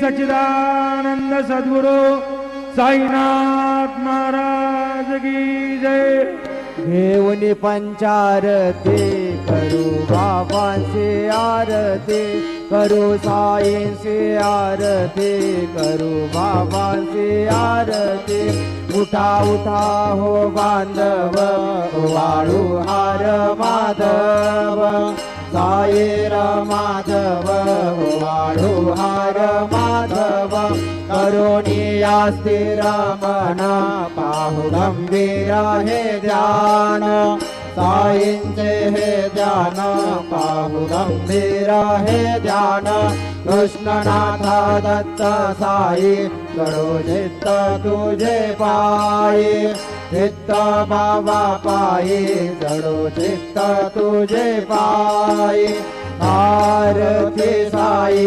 सच्चिदानंद सद्गुरु साईनाथ महाराज की जय। घेऊन पंचारती करू बाबांची आरती, करू साईंची आरती, करू बाबांची आरती। उठा उठा हो बांधव वाळू हार माधव, साईर माधव वाळू हार माधव। करुणिया स्थिर मन पाहु गंभीर हे ध्यान, साईंचे हे ध्यान पाहु गंभीर हे ध्यान। कृष्णनाथ दत्त साई करो चित्त तुझे पायी, चित्त बाबा पायी जडो चित्त तुझे पायी। आरती साई